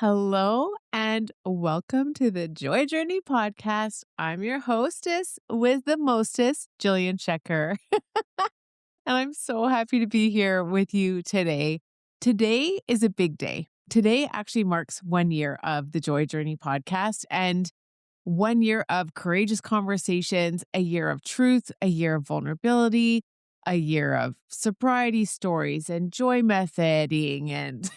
Hello and welcome to the Joy Journey podcast. I'm your hostess with the mostest, Jillian Shecker. And I'm so happy to be here with you today. Today is a big day. Today actually marks 1 year of the Joy Journey podcast and 1 year of courageous conversations, a year of truth, a year of vulnerability, a year of sobriety stories and joy methoding and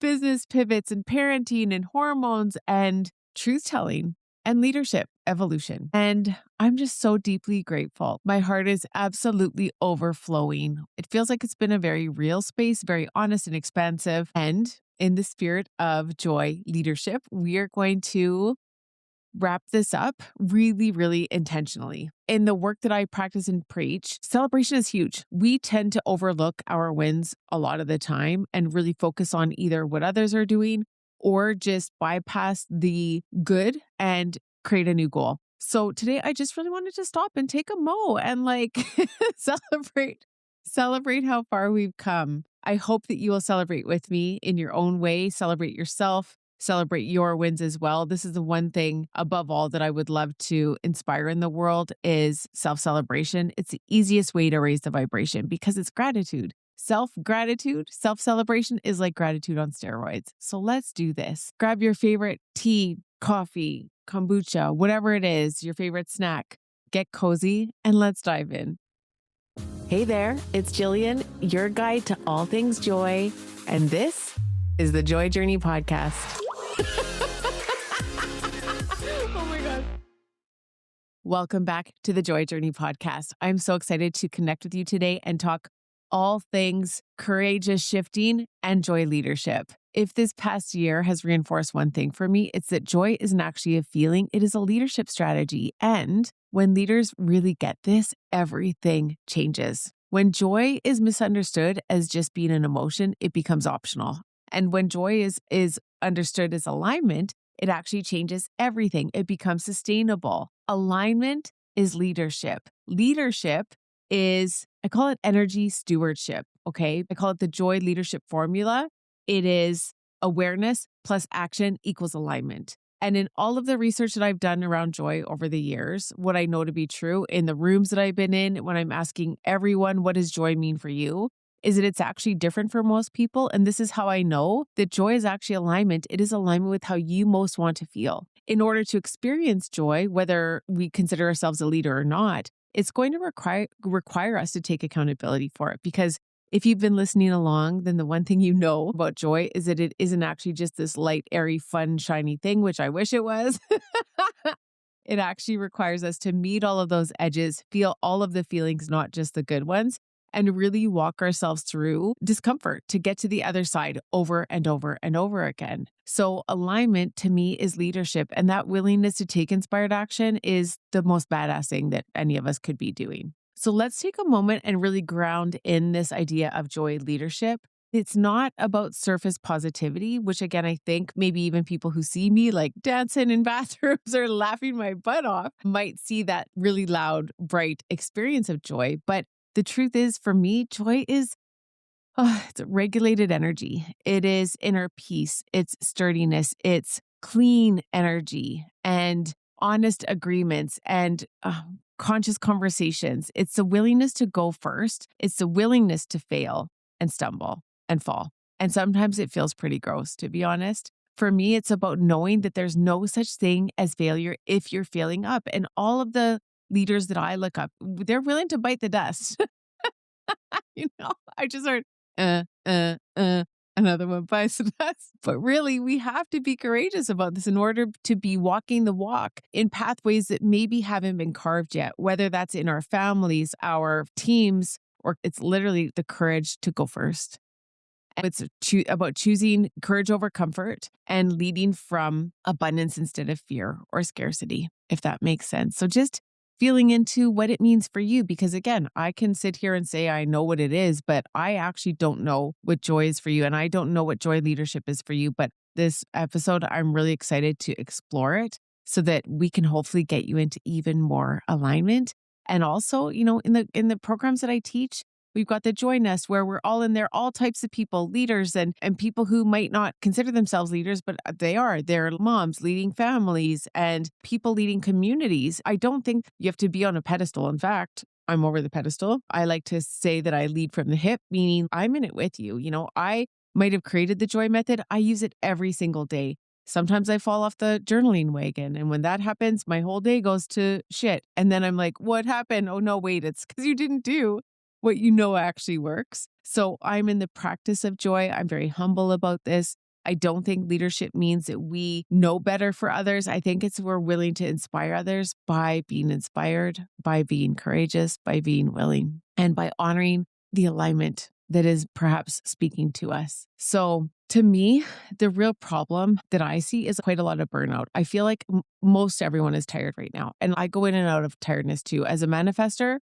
business pivots and parenting and hormones and truth telling and leadership evolution. And I'm just so deeply grateful. My heart is absolutely overflowing. It feels like it's been a very real space, very honest and expansive. And in the spirit of joy leadership, we are going to wrap this up really, really intentionally. In the work that I practice and preach, celebration is huge. We tend to overlook our wins a lot of the time and really focus on either what others are doing or just bypass the good and create a new goal. So today I just really wanted to stop and take a mo and celebrate how far we've come. I hope that you will celebrate with me in your own way, celebrate yourself, celebrate your wins as well. This is the one thing above all that I would love to inspire in the world is self-celebration. It's the easiest way to raise the vibration because it's gratitude. Self-gratitude, self-celebration is like gratitude on steroids. So let's do this. Grab your favorite tea, coffee, kombucha, whatever it is, your favorite snack. Get cozy and let's dive in. Hey there, it's Jillian, your guide to all things joy, and this is the Joy Journey podcast. Oh my God. Welcome back to the Joy Journey podcast. I'm so excited to connect with you today and talk all things courageous shifting and joy leadership. If this past year has reinforced one thing for me, it's that joy isn't actually a feeling, it is a leadership strategy. And when leaders really get this, everything changes. When joy is misunderstood as just being an emotion, it becomes optional. And when joy is understood as alignment, it actually changes everything. It becomes sustainable. Alignment is leadership. Leadership is, I call it energy stewardship, okay? I call it the joy leadership formula. It is awareness plus action equals alignment. And in all of the research that I've done around joy over the years, what I know to be true in the rooms that I've been in, when I'm asking everyone, what does joy mean for you? Is that it's actually different for most people. And this is how I know that joy is actually alignment. It is alignment with how you most want to feel. In order to experience joy, whether we consider ourselves a leader or not, it's going to require us to take accountability for it. Because if you've been listening along, then the one thing you know about joy is that it isn't actually just this light, airy, fun, shiny thing, which I wish it was. It actually requires us to meet all of those edges, feel all of the feelings, not just the good ones, and really walk ourselves through discomfort to get to the other side over and over and over again. So alignment to me is leadership, and that willingness to take inspired action is the most badass thing that any of us could be doing. So let's take a moment and really ground in this idea of joy leadership. It's not about surface positivity, which again, I think maybe even people who see me like dancing in bathrooms or laughing my butt off might see that really loud, bright experience of joy. But the truth is, for me, joy is it's a regulated energy. It is inner peace. It's sturdiness. It's clean energy and honest agreements and conscious conversations. It's the willingness to go first. It's the willingness to fail and stumble and fall. And sometimes it feels pretty gross, to be honest. For me, it's about knowing that there's no such thing as failure if you're failing up. And all of the leaders that I look up, they're willing to bite the dust. I just heard, another one bites the dust. But really, we have to be courageous about this in order to be walking the walk in pathways that maybe haven't been carved yet, whether that's in our families, our teams, or it's literally the courage to go first. And it's about choosing courage over comfort and leading from abundance instead of fear or scarcity, if that makes sense. So just feeling into what it means for you, because again, I can sit here and say I know what it is, but I actually don't know what joy is for you. And I don't know what joy leadership is for you. But this episode, I'm really excited to explore it so that we can hopefully get you into even more alignment. And also, in the programs that I teach, We've got the Joy Nest where we're all in there, all types of people, leaders and people who might not consider themselves leaders, but they are. They're moms leading families and people leading communities. I don't think you have to be on a pedestal. In fact, I'm over the pedestal. I like to say that I lead from the hip, meaning I'm in it with you. I might have created the joy method. I use it every single day. Sometimes I fall off the journaling wagon. And when that happens, my whole day goes to shit. And then I'm like, what happened? Oh, no, wait, it's because you didn't do what you know actually works. So I'm in the practice of joy. I'm very humble about this. I don't think leadership means that we know better for others. I think it's we're willing to inspire others by being inspired, by being courageous, by being willing, and by honoring the alignment that is perhaps speaking to us. So to me, the real problem that I see is quite a lot of burnout. I feel like most everyone is tired right now. And I go in and out of tiredness too. As a manifester,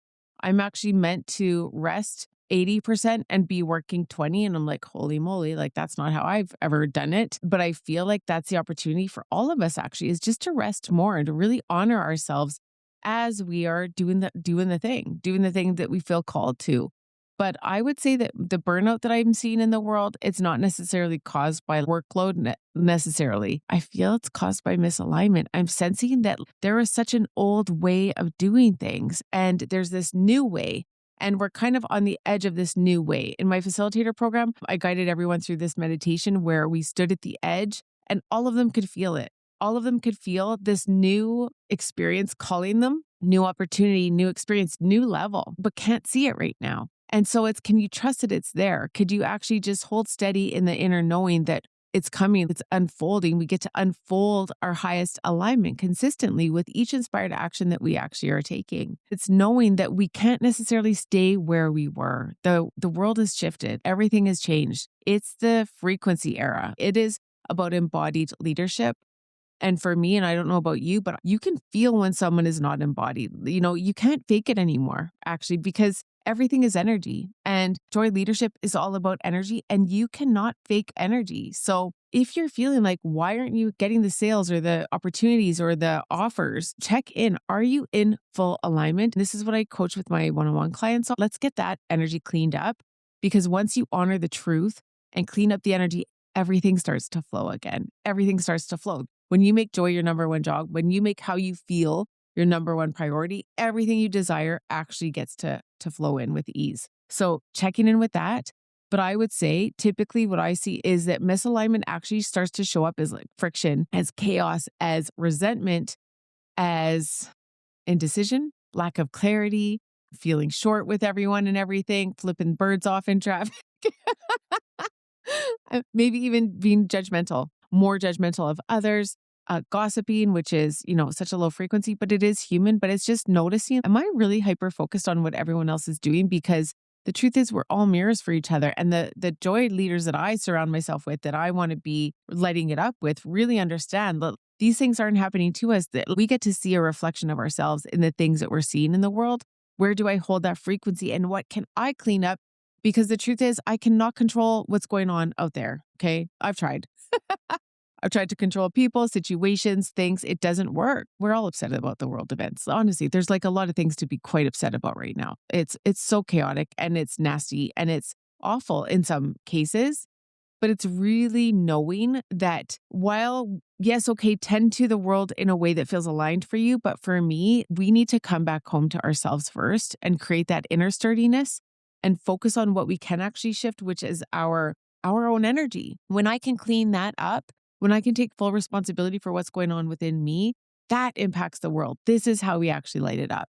I'm actually meant to rest 80% and be working 20. And I'm like, holy moly, like that's not how I've ever done it. But I feel like that's the opportunity for all of us actually is just to rest more and to really honor ourselves as we are doing the thing that we feel called to. But I would say that the burnout that I'm seeing in the world, it's not necessarily caused by workload necessarily. I feel it's caused by misalignment. I'm sensing that there is such an old way of doing things and there's this new way. And we're kind of on the edge of this new way. In my facilitator program, I guided everyone through this meditation where we stood at the edge and all of them could feel it. All of them could feel this new experience calling them, new opportunity, new experience, new level, but can't see it right now. And so can you trust that it's there? Could you actually just hold steady in the inner knowing that it's coming, it's unfolding. We get to unfold our highest alignment consistently with each inspired action that we actually are taking. It's knowing that we can't necessarily stay where we were. The world has shifted. Everything has changed. It's the frequency era. It is about embodied leadership. And for me, and I don't know about you, but you can feel when someone is not embodied. You can't fake it anymore, actually, because everything is energy. And joy leadership is all about energy, and you cannot fake energy. So if you're feeling like, why aren't you getting the sales or the opportunities or the offers? Check in. Are you in full alignment? This is what I coach with my one-on-one clients. So let's get that energy cleaned up, because once you honor the truth and clean up the energy, everything starts to flow again. Everything starts to flow. When you make joy your number one job, when you make how you feel your number one priority, everything you desire actually gets to flow in with ease. So checking in with that. But I would say typically what I see is that misalignment actually starts to show up as like friction, as chaos, as resentment, as indecision, lack of clarity, feeling short with everyone and everything, flipping birds off in traffic. Maybe even being judgmental, more judgmental of others, gossiping, which is, such a low frequency, but it is human. But it's just noticing, am I really hyper focused on what everyone else is doing? Because the truth is we're all mirrors for each other. And the joy leaders that I surround myself with, that I want to be lighting it up with, really understand that these things aren't happening to us, that we get to see a reflection of ourselves in the things that we're seeing in the world. Where do I hold that frequency and what can I clean up? Because the truth is I cannot control what's going on out there. Okay. I've tried. I've tried to control people, situations, things. It doesn't work. We're all upset about the world events. Honestly, there's like a lot of things to be quite upset about right now. It's so chaotic and it's nasty and it's awful in some cases. But it's really knowing that while, yes, okay, tend to the world in a way that feels aligned for you. But for me, we need to come back home to ourselves first and create that inner sturdiness and focus on what we can actually shift, which is our own energy. When I can clean that up, when I can take full responsibility for what's going on within me, that impacts the world. This is how we actually light it up.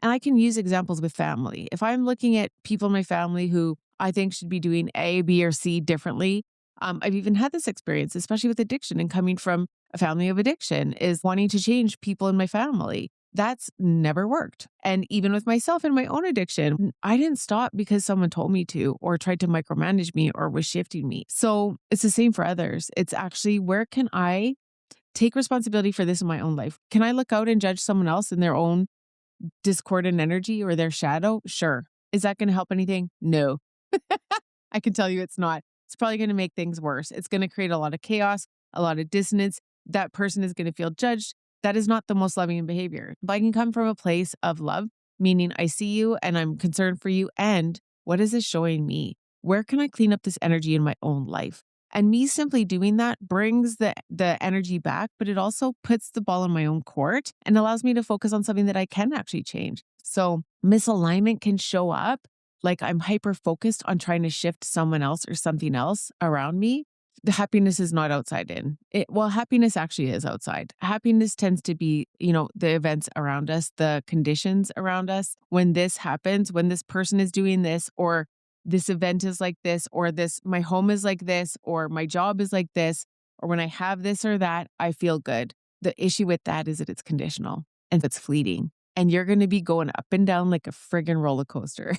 And I can use examples with family. If I'm looking at people in my family who I think should be doing A, B, or C differently, I've even had this experience, especially with addiction and coming from a family of addiction, is wanting to change people in my family. That's never worked. And even with myself and my own addiction, I didn't stop because someone told me to or tried to micromanage me or was shifting me. So it's the same for others. It's actually, where can I take responsibility for this in my own life? Can I look out and judge someone else in their own discordant energy or their shadow? Sure. Is that going to help anything? No. I can tell you it's not. It's probably going to make things worse. It's going to create a lot of chaos, a lot of dissonance. That person is going to feel judged. That is not the most loving behavior. But I can come from a place of love, meaning I see you and I'm concerned for you and What is this showing me? Where can I clean up this energy in my own life? And me simply doing that brings the energy back, but it also puts the ball in my own court and allows me to focus on something that I can actually change. So misalignment can show up like I'm hyper focused on trying to shift someone else or something else around me. The happiness is not outside in. Well, happiness actually is outside. Happiness tends to be, the events around us, the conditions around us. When this happens, when this person is doing this, or this event is like this, or my home is like this, or my job is like this, or when I have this or that, I feel good. The issue with that is that it's conditional and it's fleeting. And you're going to be going up and down like a friggin' roller coaster.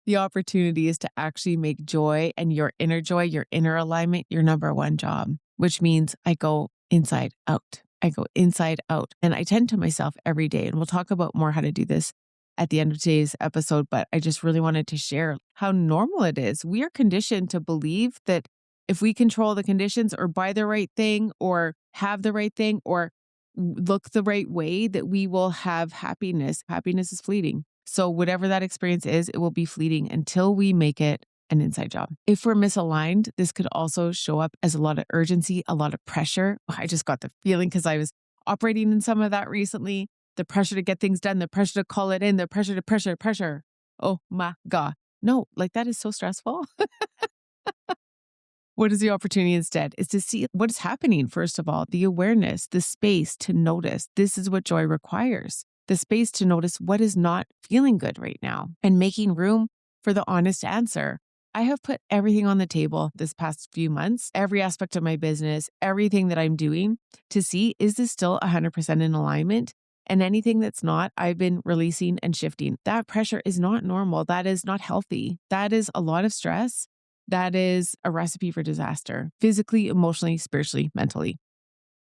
The opportunity is to actually make joy and your inner alignment, your number one job, which means I go inside out. I go inside out. And I tend to myself every day. And we'll talk about more how to do this at the end of today's episode. But I just really wanted to share how normal it is. We are conditioned to believe that if we control the conditions or buy the right thing or have the right thing or look the right way, that we will have happiness. Happiness is fleeting. So whatever that experience is, it will be fleeting until we make it an inside job. If we're misaligned, this could also show up as a lot of urgency, a lot of pressure. I just got the feeling because I was operating in some of that recently. The pressure to get things done, the pressure to call it in, the pressure to pressure. Oh my God. No, like that is so stressful. What is the opportunity instead? Is to see what is happening, first of all, the awareness, the space to notice. This is what joy requires. The space to notice what is not feeling good right now and making room for the honest answer. I have put everything on the table this past few months, every aspect of my business, everything that I'm doing to see, is this still 100% in alignment? And anything that's not, I've been releasing and shifting. That pressure is not normal. That is not healthy. That is a lot of stress. That is a recipe for disaster, physically, emotionally, spiritually, mentally.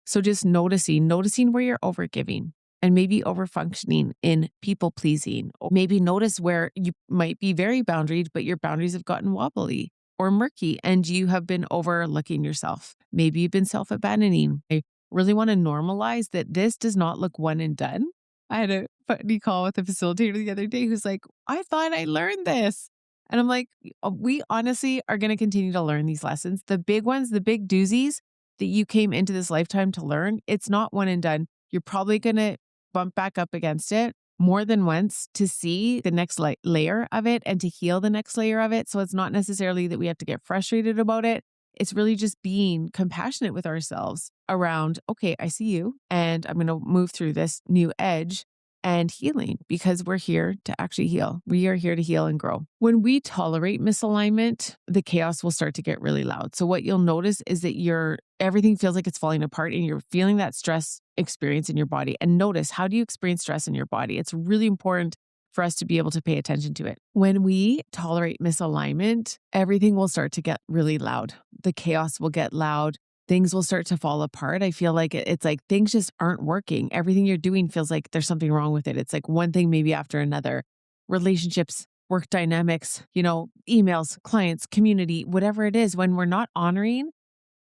So just noticing where you're overgiving and maybe overfunctioning in people pleasing, or maybe notice where you might be very boundaried, but your boundaries have gotten wobbly or murky and you have been overlooking yourself. Maybe you've been self-abandoning. I really want to normalize that this does not look one and done. I had a funny call with a facilitator the other day who's like, I thought I learned this. And I'm like, we honestly are going to continue to learn these lessons. The big ones, the big doozies that you came into this lifetime to learn, it's not one and done. You're probably going to bump back up against it more than once to see the next layer of it and to heal the next layer of it. So it's not necessarily that we have to get frustrated about it. It's really just being compassionate with ourselves around, okay, I see you and I'm going to move through this new edge and healing, because we're here to actually heal. We are here to heal and grow. When we tolerate misalignment, the chaos will start to get really loud. So what you'll notice is that everything feels like it's falling apart and you're feeling that stress experience in your body. And notice, how do you experience stress in your body? It's really important for us to be able to pay attention to it. When we tolerate misalignment, everything will start to get really loud. The chaos will get loud. Things will start to fall apart. I feel like it's like things just aren't working. Everything you're doing feels like there's something wrong with it. It's like one thing maybe after another. Relationships, work dynamics, emails, clients, community, whatever it is. When we're not honoring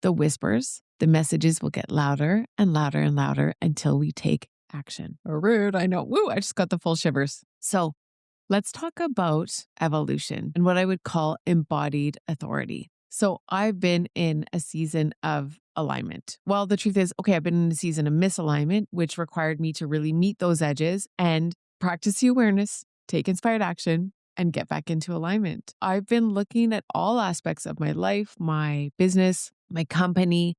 the whispers, the messages will get louder and louder and louder until we take action. Rude, I know. Woo, I just got the full shivers. So let's talk about evolution and what I would call embodied authority. So I've been in a season of alignment. Well, the truth is, I've been in a season of misalignment, which required me to really meet those edges and practice the awareness, take inspired action, and get back into alignment. I've been looking at all aspects of my life, my business, my company,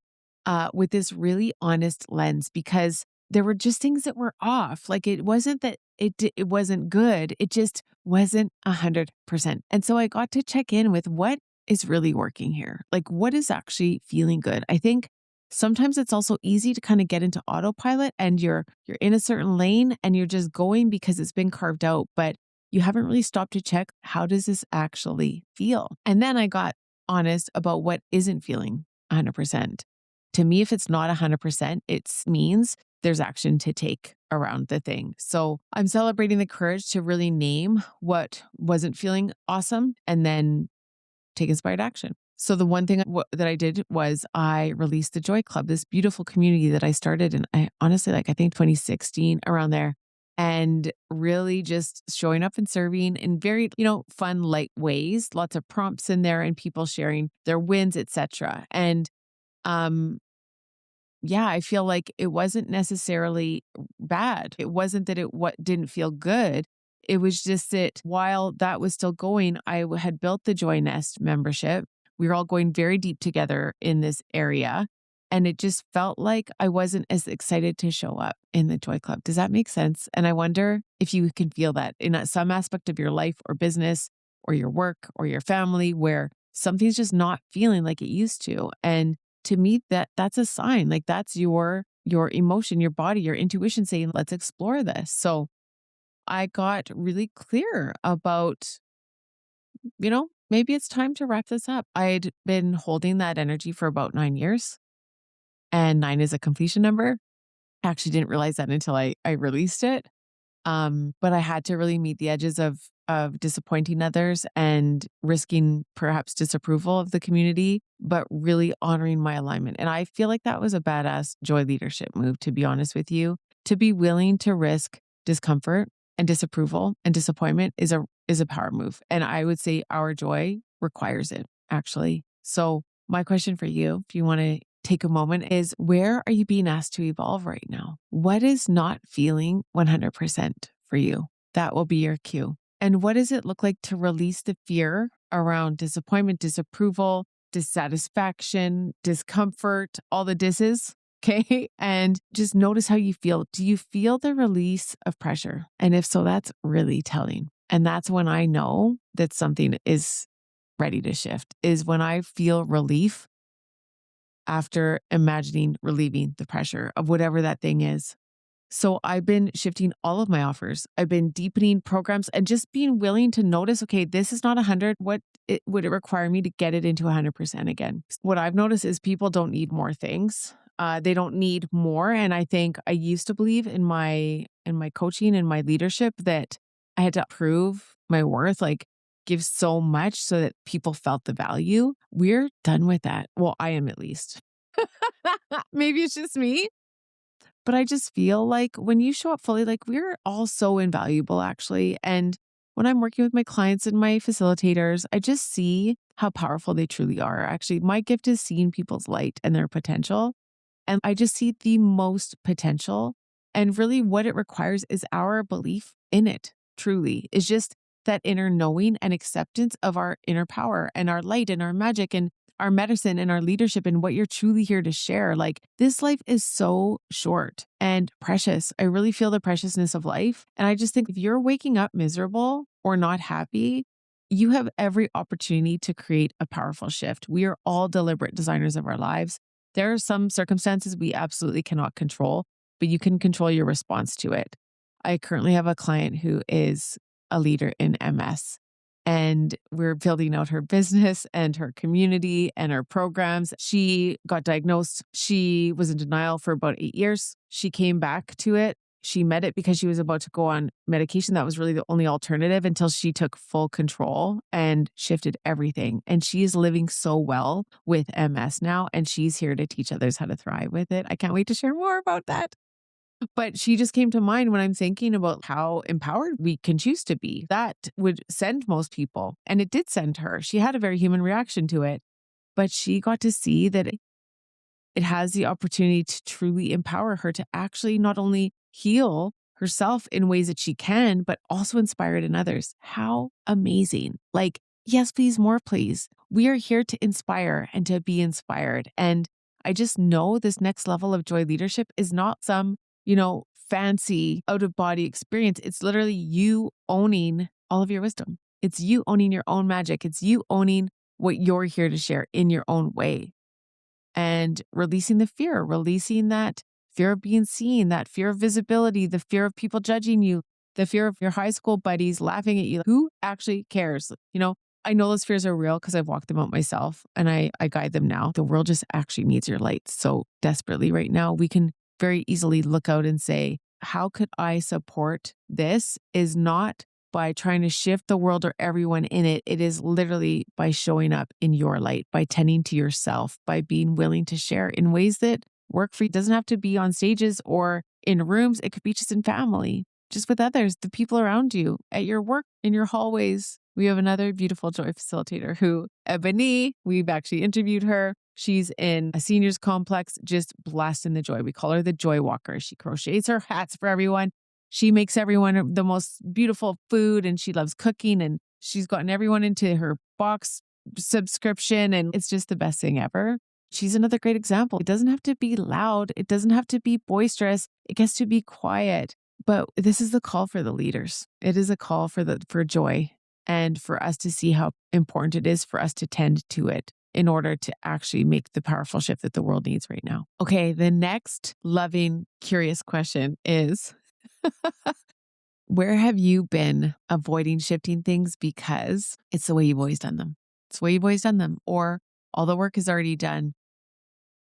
with this really honest lens, because there were just things that were off. Like it wasn't that it wasn't good. It just wasn't 100%. And so I got to check in with what is really working here. Like what is actually feeling good? I think sometimes it's also easy to kind of get into autopilot and you're in a certain lane and you're just going because it's been carved out, but you haven't really stopped to check, how does this actually feel? And then I got honest about what isn't feeling 100%. To me, if it's not 100%, it means there's action to take around the thing. So I'm celebrating the courage to really name what wasn't feeling awesome and then take inspired action. So the one thing that I did was I released the Joy Club, this beautiful community that I started in, I honestly, I think 2016, around there. and really just showing up and serving in very, fun, light ways, lots of prompts in there and people sharing their wins, etc. And um yeah, I feel like it wasn't necessarily bad. It wasn't that it what didn't feel good. It was just that while that was still going, had built the Joy Nest membership. We were all going very deep together in this area. And it just felt like I wasn't as excited to show up in the Joy Club. Does that make sense? And I wonder if you can feel that in some aspect of your life or business or your work or your family where something's just not feeling like it used to. And to me, that's a sign. Like that's your emotion, your body, your intuition saying, let's explore this. So I got really clear about, maybe it's time to wrap this up. I'd been holding that energy for about 9 years, and 9 is a completion number. I actually didn't realize that until I released it. But I had to really meet the edges of disappointing others and risking perhaps disapproval of the community, but really honoring my alignment. And I feel like that was a badass joy leadership move, to be honest with you. To be willing to risk discomfort and disapproval and disappointment is a power move. And I would say our joy requires it, actually. So my question for you, if you want to take a moment, is where are you being asked to evolve right now? What is not feeling 100% for you? That will be your cue. And what does it look like to release the fear around disappointment, disapproval, dissatisfaction, discomfort, all the disses? Okay. And just notice how you feel. Do you feel the release of pressure? And if so, that's really telling. And that's when I know that something is ready to shift, is when I feel relief after imagining relieving the pressure of whatever that thing is. So I've been shifting all of my offers. I've been deepening programs and just being willing to notice, okay, this is not 100. Would it require me to get it into 100% again? What I've noticed is people don't need more things. They don't need more. And I think I used to believe in my coaching and my leadership that I had to prove my worth, like give so much so that people felt the value. We're done with that. Well, I am, at least. Maybe it's just me. But I just feel like when you show up fully, like we're all so invaluable, actually. And when I'm working with my clients and my facilitators, I just see how powerful they truly are. Actually, my gift is seeing people's light and their potential. And I just see the most potential. And really, what it requires is our belief in it, truly, is just that inner knowing and acceptance of our inner power and our light and our magic and our medicine and our leadership and what you're truly here to share. Like this life is so short and precious. I really feel the preciousness of life. And I just think if you're waking up miserable or not happy, you have every opportunity to create a powerful shift. We are all deliberate designers of our lives. There are some circumstances we absolutely cannot control, but you can control your response to it. I currently have a client who is a leader in MS. And we're building out her business and her community and her programs. She got diagnosed. She was in denial for about 8 years. She came back to it. She met it because she was about to go on medication. That was really the only alternative until she took full control and shifted everything. And she is living so well with MS now. And she's here to teach others how to thrive with it. I can't wait to share more about that. But she just came to mind when I'm thinking about how empowered we can choose to be. That would send most people. And it did send her. She had a very human reaction to it. But she got to see that it has the opportunity to truly empower her to actually not only heal herself in ways that she can, but also inspire it in others. How amazing. Like, yes, please, more, please. We are here to inspire and to be inspired. And I just know this next level of joy leadership is not some fancy out of body experience. It's literally you owning all of your wisdom. It's you owning your own magic. It's you owning what you're here to share in your own way and releasing the fear, releasing that fear of being seen, that fear of visibility, the fear of people judging you, the fear of your high school buddies laughing at you. Who actually cares? I know those fears are real because I've walked them out myself and I guide them now. The world just actually needs your light so desperately right now. We can very easily look out and say, how could I support this? Is not by trying to shift the world or everyone in it. It is literally by showing up in your light, by tending to yourself, by being willing to share in ways that work for you. It doesn't have to be on stages or in rooms. It could be just in family. just with others, the people around you, at your work, in your hallways. We have another beautiful joy facilitator who, Ebony, we've actually interviewed her. She's in a seniors complex, just blasting the joy. We call her the joy walker. She crochets her hats for everyone. She makes everyone the most beautiful food, and she loves cooking, and she's gotten everyone into her box subscription, and it's just the best thing ever. She's another great example. It doesn't have to be loud. It doesn't have to be boisterous. It gets to be quiet. But this is the call for the leaders. It is a call for joy, and for us to see how important it is for us to tend to it in order to actually make the powerful shift that the world needs right now. Okay, the next loving, curious question is, where have you been avoiding shifting things because it's the way you've always done them? It's the way you've always done them, or all the work is already done.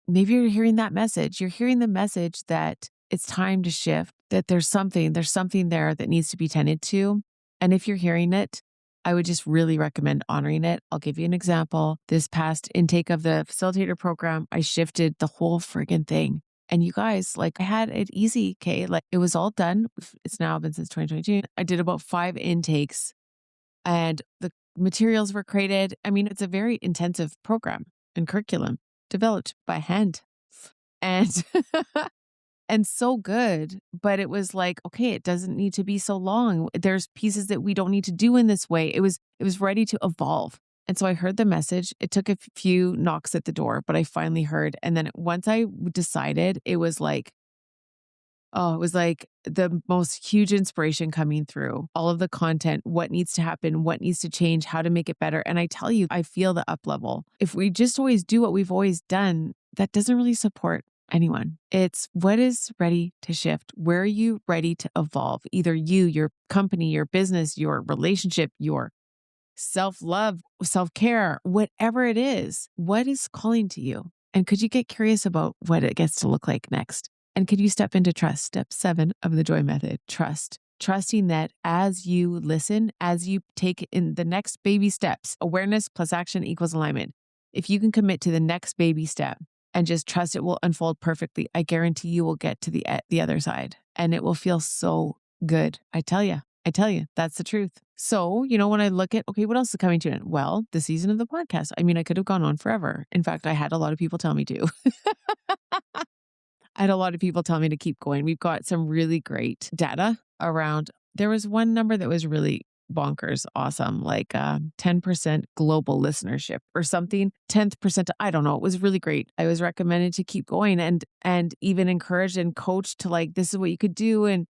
Maybe you're hearing that message. You're hearing the message that it's time to shift, that there's something there that needs to be tended to. And if you're hearing it, I would just really recommend honoring it. I'll give you an example. This past intake of the facilitator program, I shifted the whole friggin' thing. And you guys, like, I had it easy, okay? Like, it was all done. It's now been since 2022. I did about 5 intakes and the materials were created. I mean, it's a very intensive program and curriculum developed by hand. And and so good, but it was like, okay, it doesn't need to be so long. There's pieces that we don't need to do in this way. It was ready to evolve. And so I heard the message. It took a few knocks at the door, but I finally heard. And then once I decided, it was like the most huge inspiration coming through. All of the content, what needs to happen, what needs to change, how to make it better. And I tell you, I feel the up level. If we just always do what we've always done, that doesn't really support anyone. It's what is ready to shift. Where are you ready to evolve? Either you, your company, your business, your relationship, your self-love, self-care, whatever it is, what is calling to you? And could you get curious about what it gets to look like next? And could you step into trust? Step 7 of the joy method, trust. Trusting that as you listen, as you take in the next baby steps, awareness plus action equals alignment. If you can commit to the next baby step and just trust it will unfold perfectly, I guarantee you will get to the other side and it will feel so good. I tell you, that's the truth. So, when I look at, okay, what else is coming to it? Well, the season of the podcast. I mean, I could have gone on forever. In fact, I had a lot of people tell me to. I had a lot of people tell me to keep going. We've got some really great data around. There was one number that was really bonkers awesome, like 10% global listenership or something, 10th percent. I don't know. It was really great. I was recommended to keep going and even encouraged and coached to like, this is what you could do. And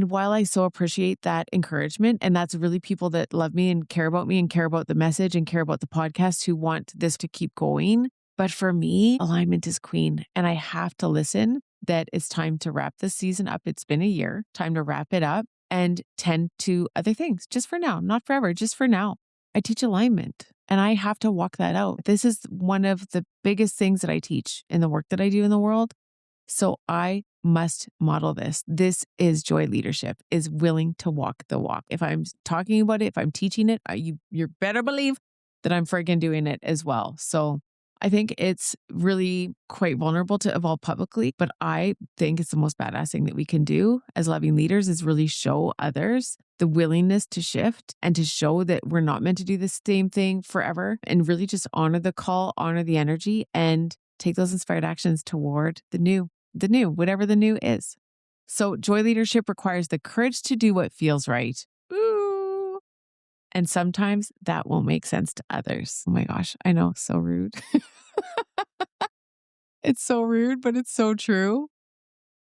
while I so appreciate that encouragement, and that's really people that love me and care about the message and care about the podcast who want this to keep going. But for me, alignment is queen. And I have to listen that it's time to wrap this season up. It's been a year, time to wrap it up and tend to other things just for now, not forever, just for now. I teach alignment and I have to walk that out. This is one of the biggest things that I teach in the work that I do in the world. So I must model this. This is joy leadership, is willing to walk the walk. If I'm talking about it, if I'm teaching it, you better believe that I'm friggin' doing it as well. So I think it's really quite vulnerable to evolve publicly, but I think it's the most badass thing that we can do as loving leaders is really show others the willingness to shift and to show that we're not meant to do the same thing forever and really just honor the call, honor the energy and take those inspired actions toward the new, whatever the new is. So joy leadership requires the courage to do what feels right. Ooh. And sometimes that won't make sense to others. Oh my gosh, I know, so rude. It's so rude, but it's so true.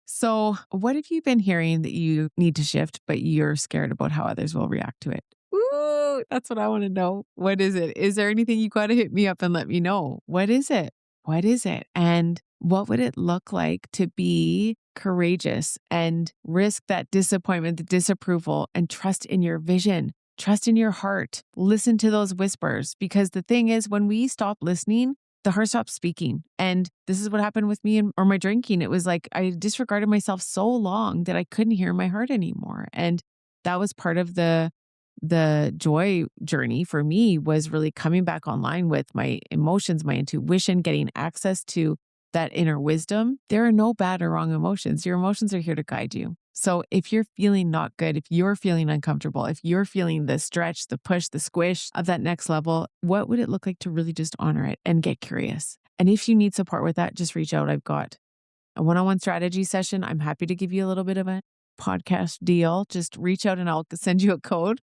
So what have you been hearing that you need to shift, but you're scared about how others will react to it? Ooh, that's what I want to know. What is it? Is there anything you got to hit me up and let me know? What is it? What is it? And what would it look like to be courageous and risk that disappointment, the disapproval, and trust in your vision? Trust in your heart. Listen to those whispers. Because the thing is, when we stop listening, the heart stops speaking. And this is what happened with me or my drinking. It was like I disregarded myself so long that I couldn't hear my heart anymore. And that was part of the joy journey for me, was really coming back online with my emotions, my intuition, getting access to that inner wisdom. There are no bad or wrong emotions. Your emotions are here to guide you. So if you're feeling not good, if you're feeling uncomfortable, if you're feeling the stretch, the push, the squish of that next level, what would it look like to really just honor it and get curious? And if you need support with that, just reach out. I've got a one-on-one strategy session. I'm happy to give you a little bit of a podcast deal. Just reach out and I'll send you a code.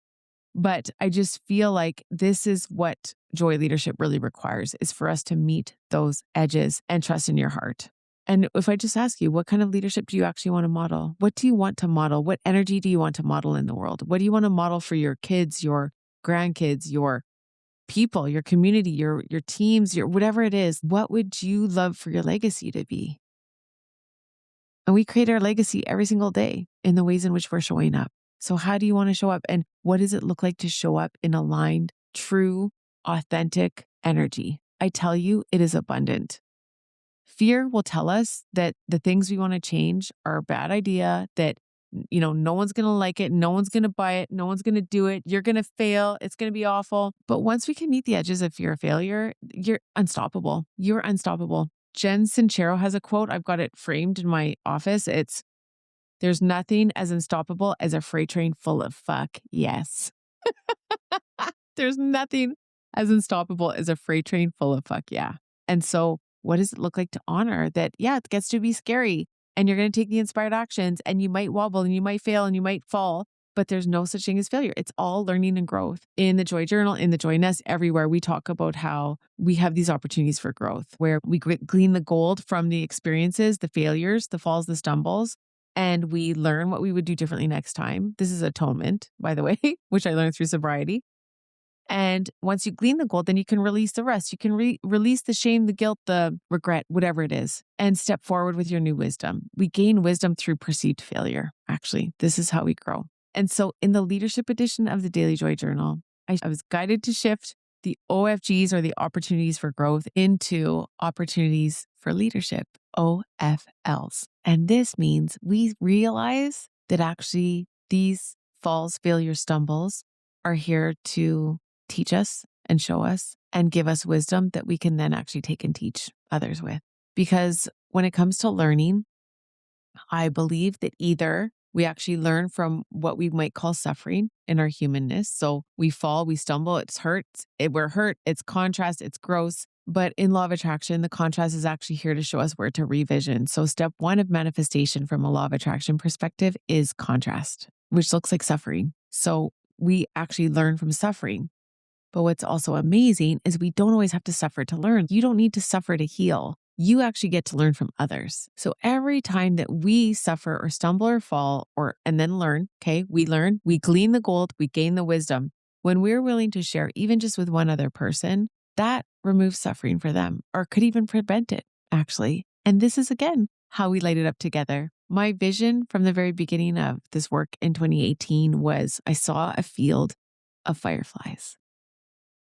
But I just feel like this is what joy leadership really requires, is for us to meet those edges and trust in your heart. And if I just ask you, what kind of leadership do you actually want to model? What do you want to model? What energy do you want to model in the world? What do you want to model for your kids, your grandkids, your people, your community, your teams, your whatever it is? What would you love for your legacy to be? And we create our legacy every single day in the ways in which we're showing up. So how do you want to show up? And what does it look like to show up in aligned, true, authentic energy? I tell you, it is abundant. Fear will tell us that the things we want to change are a bad idea, that no one's going to like it, no one's going to buy it, no one's going to do it, you're going to fail, it's going to be awful. But once we can meet the edges of fear of failure, you're unstoppable. You're unstoppable. Jen Sincero has a quote. I've got it framed in my office. It's, "There's nothing as unstoppable as a freight train full of fuck yes." There's nothing as unstoppable as a freight train full of fuck yeah. And so what does it look like to honor that? Yeah, it gets to be scary and you're going to take the inspired actions and you might wobble and you might fail and you might fall, but there's no such thing as failure. It's all learning and growth. In the Joy Journal, in the Joy Nest, everywhere, we talk about how we have these opportunities for growth where we glean the gold from the experiences, the failures, the falls, the stumbles, and we learn what we would do differently next time. This is atonement, by the way, which I learned through sobriety. And once you glean the gold, then you can release the rest. You can release the shame, the guilt, the regret, whatever it is, and step forward with your new wisdom. We gain wisdom through perceived failure. Actually, this is how we grow. And so in the leadership edition of the Daily Joy Journal, I was guided to shift the OFGs, or the opportunities for growth, into opportunities for leadership, OFLs. And this means we realize that actually these falls, failures, stumbles are here to teach us and show us and give us wisdom that we can then actually take and teach others with. Because when it comes to learning, I believe that either we actually learn from what we might call suffering in our humanness. So we fall, we stumble, it hurts, we're hurt, it's contrast, it's gross. But in law of attraction, the contrast is actually here to show us where to revision. So step one of manifestation from a law of attraction perspective is contrast, which looks like suffering. So we actually learn from suffering. But what's also amazing is we don't always have to suffer to learn. You don't need to suffer to heal. You actually get to learn from others. So every time that we suffer or stumble or fall and then learn, okay, we learn, we glean the gold, we gain the wisdom. When we're willing to share, even just with one other person, that removes suffering for them, or could even prevent it, actually. And this is, again, how we light it up together. My vision from the very beginning of this work in 2018 was I saw a field of fireflies.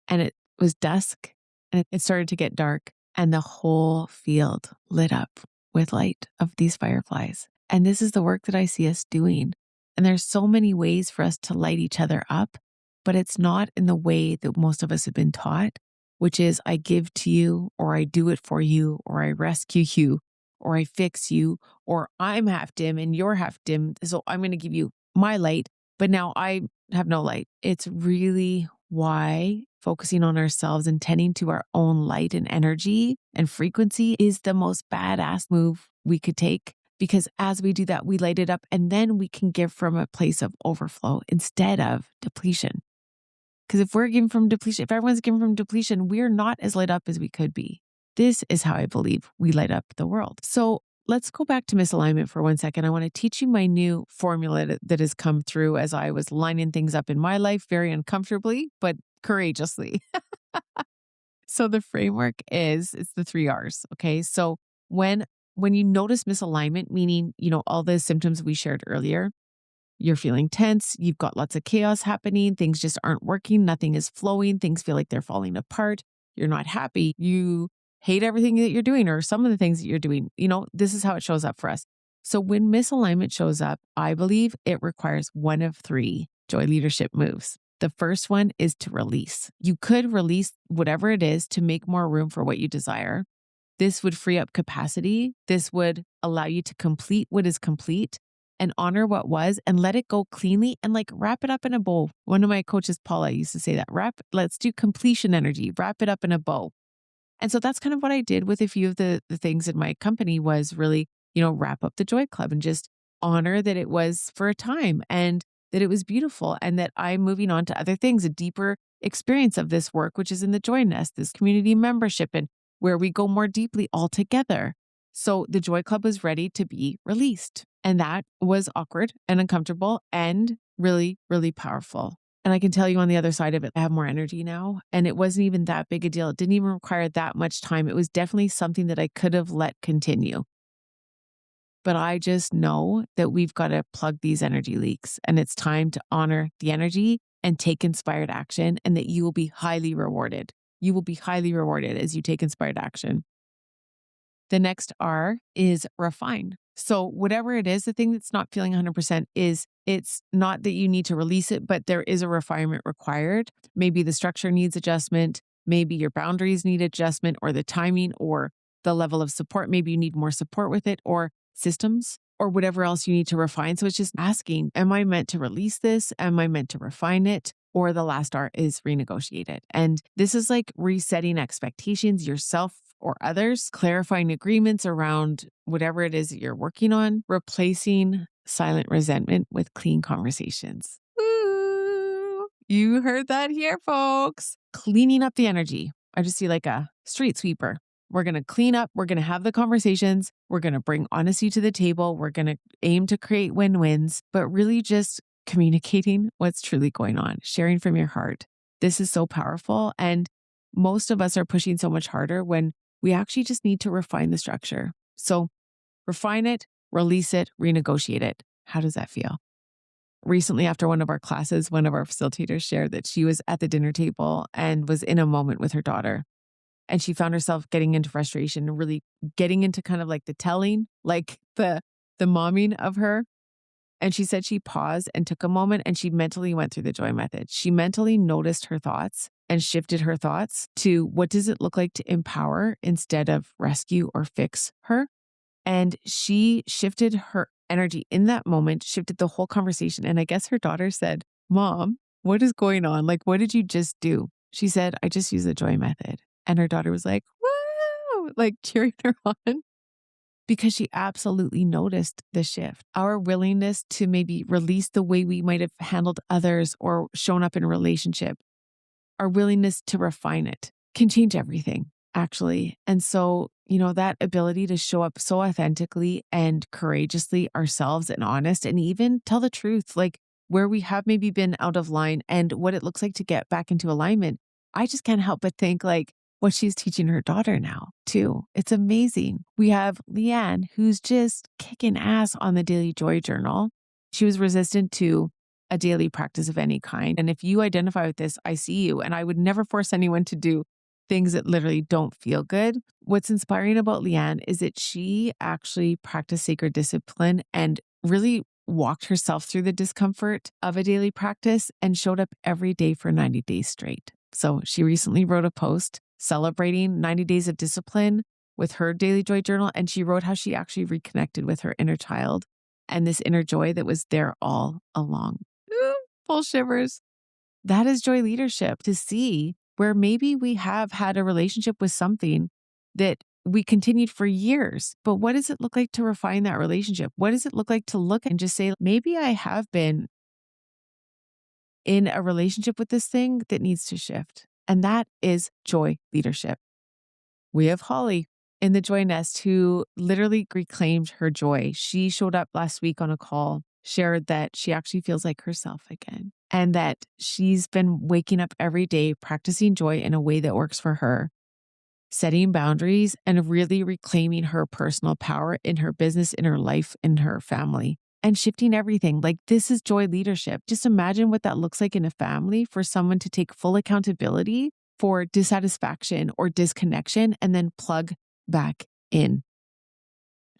And it was dusk and it started to get dark and the whole field lit up with light of these fireflies. And this is the work that I see us doing. And there's so many ways for us to light each other up, but it's not in the way that most of us have been taught, which is I give to you, or I do it for you, or I rescue you, or I fix you, or I'm half dim and you're half dim. So I'm going to give you my light, but now I have no light. It's really why focusing on ourselves and tending to our own light and energy and frequency is the most badass move we could take. Because as we do that, we light it up and then we can give from a place of overflow instead of depletion. Because if we're giving from depletion, if everyone's giving from depletion, we're not as lit up as we could be. This is how I believe we light up the world. So let's go back to misalignment for 1 second. I want to teach you my new formula that has come through as I was lining things up in my life very uncomfortably, but courageously. So the framework it's the 3 R's. Okay. So when you notice misalignment, meaning, all the symptoms we shared earlier, you're feeling tense, you've got lots of chaos happening, things just aren't working, nothing is flowing, things feel like they're falling apart, you're not happy, you hate everything that you're doing or some of the things that you're doing. This is how it shows up for us. So when misalignment shows up, I believe it requires one of 3 joy leadership moves. The first one is to release. You could release whatever it is to make more room for what you desire. This would free up capacity. This would allow you to complete what is complete and honor what was and let it go cleanly and like wrap it up in a bow. One of my coaches, Paula, used to say that let's do completion energy, wrap it up in a bow. And so that's kind of what I did with a few of the things in my company was really, wrap up the Joy Club and just honor that it was for a time and that it was beautiful and that I'm moving on to other things, a deeper experience of this work, which is in the Joy Nest, this community membership and where we go more deeply all together. So the Joy Club was ready to be released. And that was awkward and uncomfortable and really, really powerful. And I can tell you on the other side of it, I have more energy now. And it wasn't even that big a deal. It didn't even require that much time. It was definitely something that I could have let continue. But I just know that we've got to plug these energy leaks and it's time to honor the energy and take inspired action and that you will be highly rewarded. You will be highly rewarded as you take inspired action. The next R is refine. So whatever it is, the thing that's not feeling 100% is it's not that you need to release it, but there is a refinement required. Maybe the structure needs adjustment. Maybe your boundaries need adjustment or the timing or the level of support. Maybe you need more support with it or systems or whatever else you need to refine. So it's just asking, am I meant to release this? Am I meant to refine it? Or the last R is renegotiate it. And this is like resetting expectations yourself or others, clarifying agreements around whatever it is that you're working on, replacing silent resentment with clean conversations. Ooh, you heard that here, folks. Cleaning up the energy. I just see like a street sweeper. We're going to clean up. We're going to have the conversations. We're going to bring honesty to the table. We're going to aim to create win-wins, but really just communicating what's truly going on, sharing from your heart. This is so powerful. And most of us are pushing so much harder when we actually just need to refine the structure. So refine it, release it, renegotiate it. How does that feel? Recently, after one of our classes, one of our facilitators shared that she was at the dinner table and was in a moment with her daughter. And she found herself getting into frustration and really getting into kind of like the telling, like the momming of her. And she said she paused and took a moment and she mentally went through the Joy method. She mentally noticed her thoughts and shifted her thoughts to what does it look like to empower instead of rescue or fix her. And she shifted her energy in that moment, shifted the whole conversation. And I guess her daughter said, "Mom, what is going on? Like, what did you just do?" She said, "I just used the Joy method." And her daughter was like, "Wow," like cheering her on. Because she absolutely noticed the shift. Our willingness to maybe release the way we might have handled others or shown up in a relationship, our willingness to refine it can change everything, actually. And so, that ability to show up so authentically and courageously ourselves and honest and even tell the truth, like where we have maybe been out of line and what it looks like to get back into alignment. I just can't help but think like, what she's teaching her daughter now, too. It's amazing. We have Leanne, who's just kicking ass on the Daily Joy Journal. She was resistant to a daily practice of any kind. And if you identify with this, I see you. And I would never force anyone to do things that literally don't feel good. What's inspiring about Leanne is that she actually practiced sacred discipline and really walked herself through the discomfort of a daily practice and showed up every day for 90 days straight. So she recently wrote a post celebrating 90 days of discipline with her Daily Joy Journal. And she wrote how she actually reconnected with her inner child and this inner joy that was there all along. Ooh, full shivers. That is joy leadership, to see where maybe we have had a relationship with something that we continued for years. But what does it look like to refine that relationship? What does it look like to look and just say, maybe I have been in a relationship with this thing that needs to shift? And that is joy leadership. We have Holly in the Joy Nest who literally reclaimed her joy. She showed up last week on a call, shared that she actually feels like herself again, and that she's been waking up every day, practicing joy in a way that works for her, setting boundaries and really reclaiming her personal power in her business, in her life, in her family, and shifting everything. Like, this is joy leadership. Just imagine what that looks like in a family for someone to take full accountability for dissatisfaction or disconnection and then plug back in.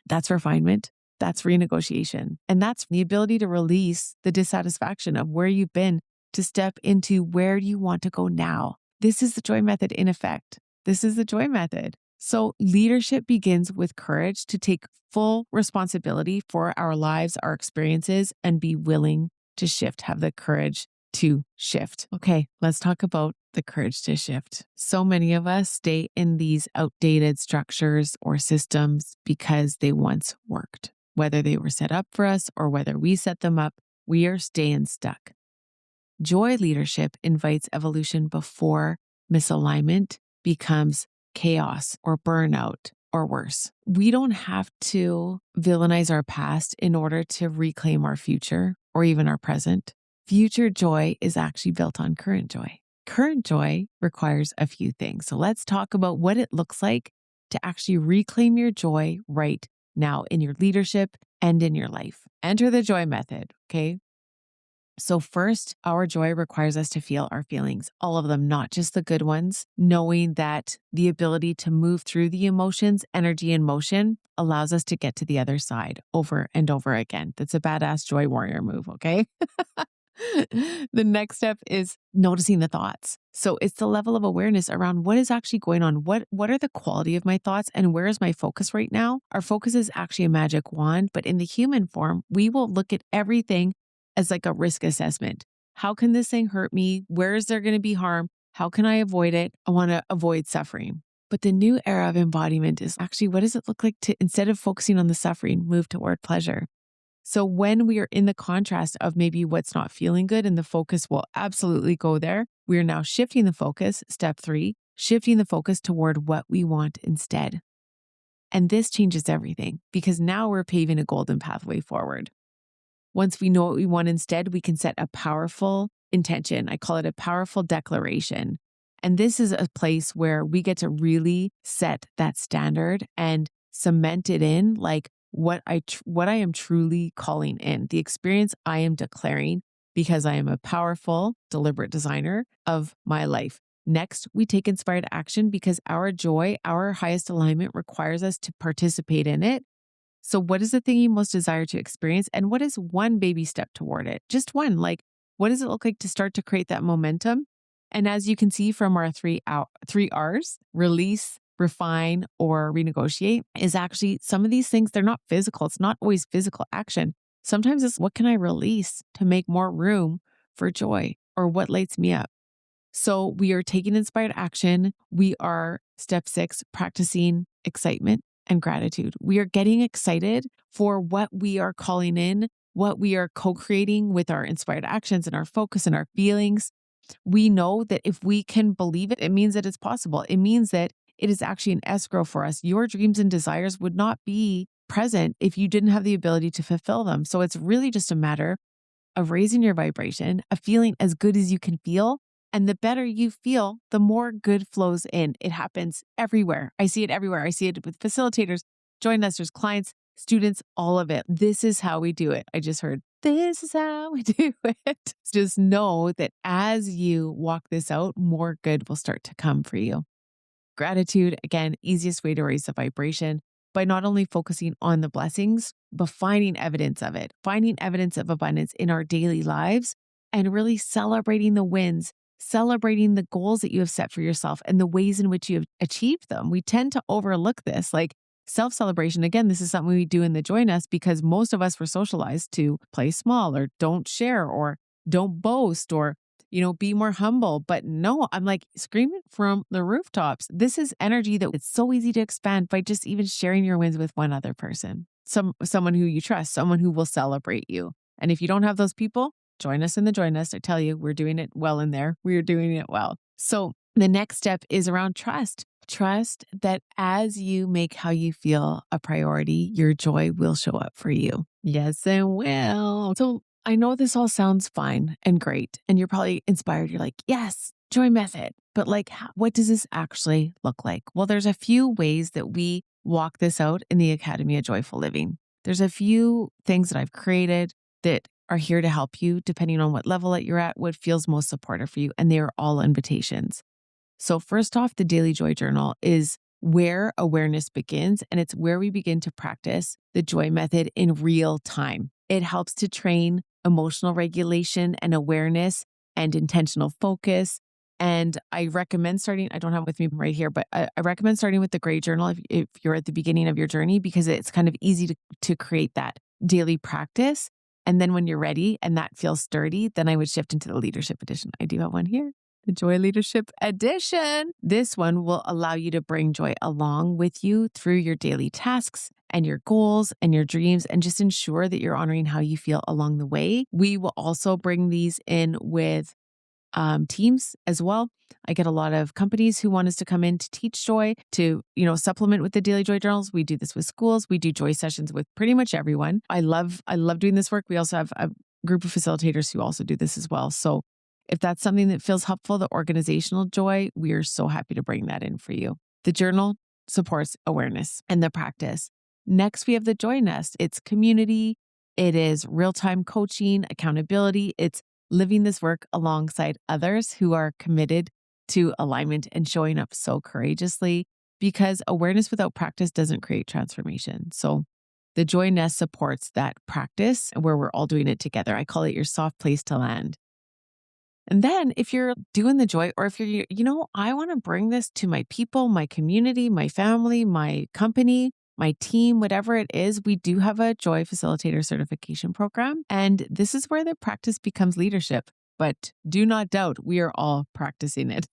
That's refinement. That's renegotiation. And that's the ability to release the dissatisfaction of where you've been to step into where you want to go now. This is the Joy method in effect. This is the Joy method. So leadership begins with courage to take full responsibility for our lives, our experiences, and be willing to shift, have the courage to shift. Okay, let's talk about the courage to shift. So many of us stay in these outdated structures or systems because they once worked. Whether they were set up for us or whether we set them up, we are staying stuck. Joy leadership invites evolution before misalignment becomes chaos or burnout or worse. We don't have to villainize our past in order to reclaim our future or even our present. Future joy is actually built on current joy. Current joy requires a few things. So let's talk about what it looks like to actually reclaim your joy right now in your leadership and in your life. Enter the joy method, okay? So first, our joy requires us to feel our feelings, all of them, not just the good ones, knowing that the ability to move through the emotions, energy, and motion allows us to get to the other side over and over again. That's a badass joy warrior move, okay? The next step is noticing the thoughts. So it's the level of awareness around what is actually going on. What are the quality of my thoughts and where is my focus right now? Our focus is actually a magic wand, but in the human form, we will look at everything as like a risk assessment. How can this thing hurt me? Where is there going to be harm? How can I avoid it? I want to avoid suffering. But the new era of embodiment is actually, what does it look like to, instead of focusing on the suffering, move toward pleasure? So when we are in the contrast of maybe what's not feeling good and the focus will absolutely go there, we are now shifting the focus, step 3, shifting the focus toward what we want instead. And this changes everything because now we're paving a golden pathway forward. Once we know what we want instead, we can set a powerful intention. I call it a powerful declaration. And this is a place where we get to really set that standard and cement it in, like what I am truly calling in, the experience I am declaring, because I am a powerful, deliberate designer of my life. Next, we take inspired action because our joy, our highest alignment requires us to participate in it. So what is the thing you most desire to experience? And what is one baby step toward it? Just one. Like, what does it look like to start to create that momentum? And as you can see from our three R's, release, refine, or renegotiate, is actually some of these things, they're not physical. It's not always physical action. Sometimes it's what can I release to make more room for joy, or what lights me up? So we are taking inspired action. We are, step 6, practicing excitement and gratitude. We are getting excited for what we are calling in, what we are co-creating with our inspired actions and our focus and our feelings. We know that if we can believe it, it means that it's possible. It means that it is actually an escrow for us. Your dreams and desires would not be present if you didn't have the ability to fulfill them. So it's really just a matter of raising your vibration, of feeling as good as you can feel. And the better you feel, the more good flows in. It happens everywhere. I see it everywhere. I see it with facilitators, join us, there's clients, students, all of it. This is how we do it. I just heard, this is how we do it. Just know that as you walk this out, more good will start to come for you. Gratitude, again, easiest way to raise the vibration by not only focusing on the blessings, but finding evidence of it, finding evidence of abundance in our daily lives and really celebrating the wins, celebrating the goals that you have set for yourself and the ways in which you have achieved them. We tend to overlook this, like self-celebration. Again, this is something we do in the Join Us because most of us were socialized to play small or don't share or don't boast or be more humble. But no, I'm like screaming from the rooftops. This is energy that it's so easy to expand by just even sharing your wins with one other person, someone who you trust, someone who will celebrate you. And if you don't have those people, join us in the Join Us. I tell you, we're doing it well in there. We're doing it well. So the next step is around trust. Trust that as you make how you feel a priority, your joy will show up for you. Yes, it will. So I know this all sounds fine and great, and you're probably inspired. You're like, yes, joy method. But like, what does this actually look like? Well, there's a few ways that we walk this out in the Academy of Joyful Living. There's a few things that I've created that are here to help you, depending on what level that you're at, what feels most supportive for you. And they are all invitations. So first off, the Daily Joy Journal is where awareness begins, and it's where we begin to practice the joy method in real time. It helps to train emotional regulation and awareness and intentional focus And I recommend starting, I don't have it with me right here, but I recommend starting with the gray journal if you're at the beginning of your journey, because it's kind of easy to create that daily practice. And then when you're ready and that feels sturdy, then I would shift into the leadership edition. I do have one here, the Joy Leadership Edition. This one will allow you to bring joy along with you through your daily tasks and your goals and your dreams, and just ensure that you're honoring how you feel along the way. We will also bring these in with teams as well. I get a lot of companies who want us to come in to teach joy, to, supplement with the daily joy journals. We do this with schools. We do joy sessions with pretty much everyone. I love doing this work. We also have a group of facilitators who also do this as well. So if that's something that feels helpful, the organizational joy, we are so happy to bring that in for you. The journal supports awareness and the practice. Next, we have the Joy Nest. It's community. It is real-time coaching, accountability. It's living this work alongside others who are committed to alignment and showing up so courageously, because awareness without practice doesn't create transformation. So the Joy Nest supports that practice where we're all doing it together. I call it your soft place to land. And then if you're doing the joy, or if you're, I want to bring this to my people, my community, my family, my company, my team, whatever it is, we do have a Joy Facilitator certification program. And this is where the practice becomes leadership. But do not doubt, we are all practicing it.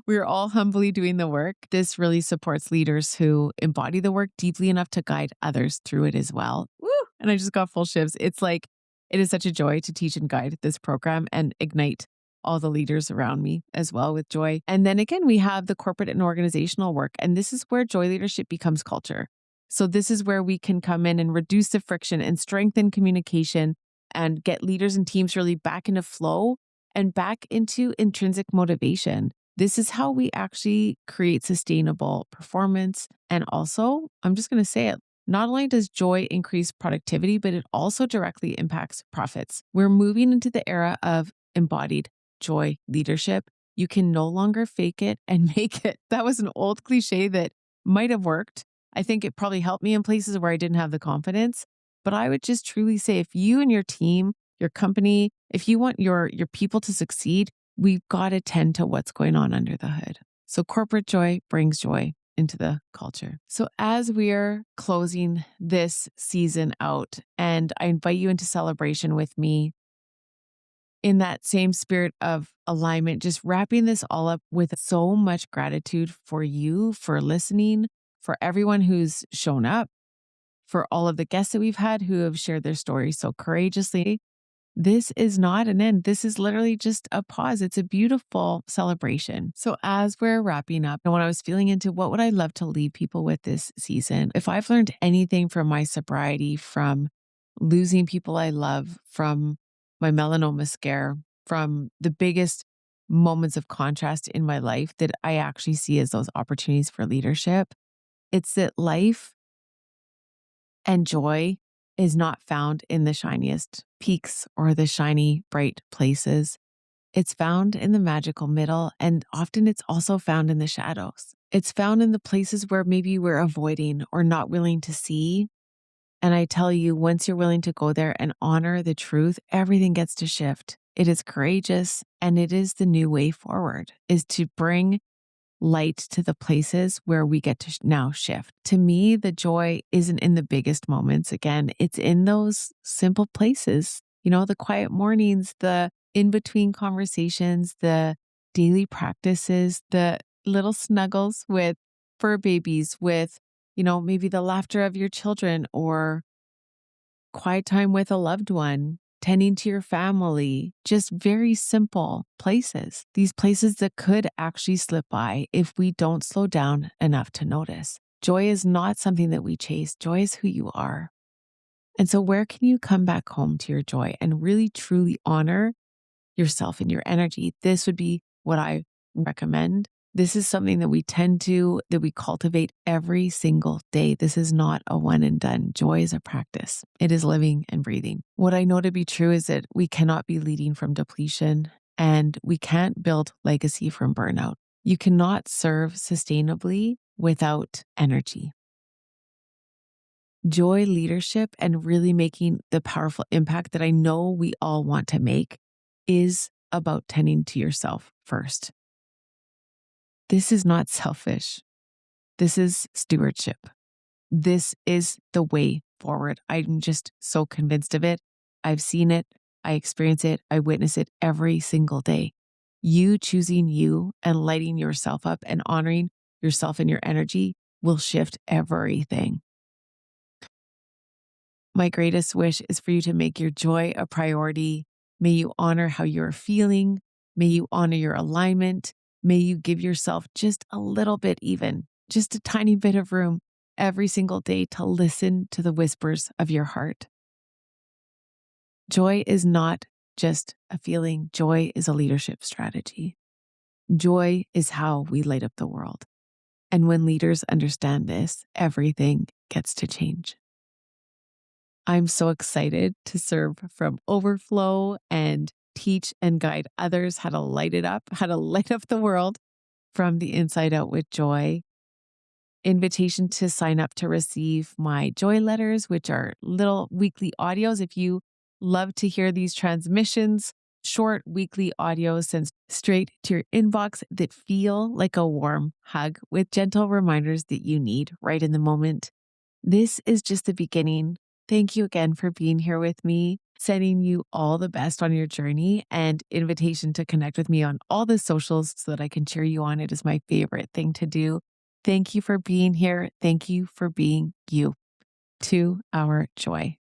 We are all humbly doing the work. This really supports leaders who embody the work deeply enough to guide others through it as well. Woo! And I just got full shivs. It is such a joy to teach and guide this program and ignite all the leaders around me as well with joy. And then again, we have the corporate and organizational work. And this is where joy leadership becomes culture. So this is where we can come in and reduce the friction and strengthen communication and get leaders and teams really back into flow and back into intrinsic motivation. This is how we actually create sustainable performance. And also, I'm just going to say it, not only does joy increase productivity, but it also directly impacts profits. We're moving into the era of embodied joy leadership. You can no longer fake it and make it. That was an old cliche that might have worked. I think it probably helped me in places where I didn't have the confidence. But I would just truly say, if you and your team, your company, if you want your people to succeed, we've got to tend to what's going on under the hood. So corporate joy brings joy into the culture. So as we're closing this season out, and I invite you into celebration with me in that same spirit of alignment, just wrapping this all up with so much gratitude for you, for listening, for everyone who's shown up, for all of the guests that we've had who have shared their stories so courageously. This is not an end. This is literally just a pause. It's a beautiful celebration. So as we're wrapping up, and when I was feeling into what would I love to leave people with this season, if I've learned anything from my sobriety, from losing people I love, from my melanoma scare, from the biggest moments of contrast in my life that I actually see as those opportunities for leadership, it's that life and joy is not found in the shiniest peaks or the shiny, bright places. It's found in the magical middle, and often it's also found in the shadows. It's found in the places where maybe we're avoiding or not willing to see. And I tell you, once you're willing to go there and honor the truth, everything gets to shift. It is courageous, and it is the new way forward, is to bring light to the places where we get to now shift. To me, the joy isn't in the biggest moments. Again, it's in those simple places, the quiet mornings, the in-between conversations, the daily practices, the little snuggles with fur babies, with, maybe the laughter of your children, or quiet time with a loved one, tending to your family, just very simple places. These places that could actually slip by if we don't slow down enough to notice. Joy is not something that we chase. Joy is who you are. And so where can you come back home to your joy and really truly honor yourself and your energy? This would be what I recommend. This is something that that we cultivate every single day. This is not a one and done. Joy is a practice. It is living and breathing. What I know to be true is that we cannot be leading from depletion, and we can't build legacy from burnout. You cannot serve sustainably without energy. Joy leadership and really making the powerful impact that I know we all want to make is about tending to yourself first. This is not selfish. This is stewardship. This is the way forward. I'm just so convinced of it. I've seen it. I experience it. I witness it every single day. You choosing you and lighting yourself up and honoring yourself and your energy will shift everything. My greatest wish is for you to make your joy a priority. May you honor how you're feeling. May you honor your alignment. May you give yourself just a little bit, even just a tiny bit of room every single day to listen to the whispers of your heart. Joy is not just a feeling. Joy is a leadership strategy. Joy is how we light up the world. And when leaders understand this, everything gets to change. I'm so excited to serve from overflow and teach and guide others how to light it up, how to light up the world from the inside out with joy. Invitation to sign up to receive my joy letters, which are little weekly audios. If you love to hear these transmissions, short weekly audios sent straight to your inbox that feel like a warm hug with gentle reminders that you need right in the moment. This is just the beginning. Thank you again for being here with me, sending you all the best on your journey, and invitation to connect with me on all the socials so that I can cheer you on. It is my favorite thing to do. Thank you for being here. Thank you for being you. To our joy.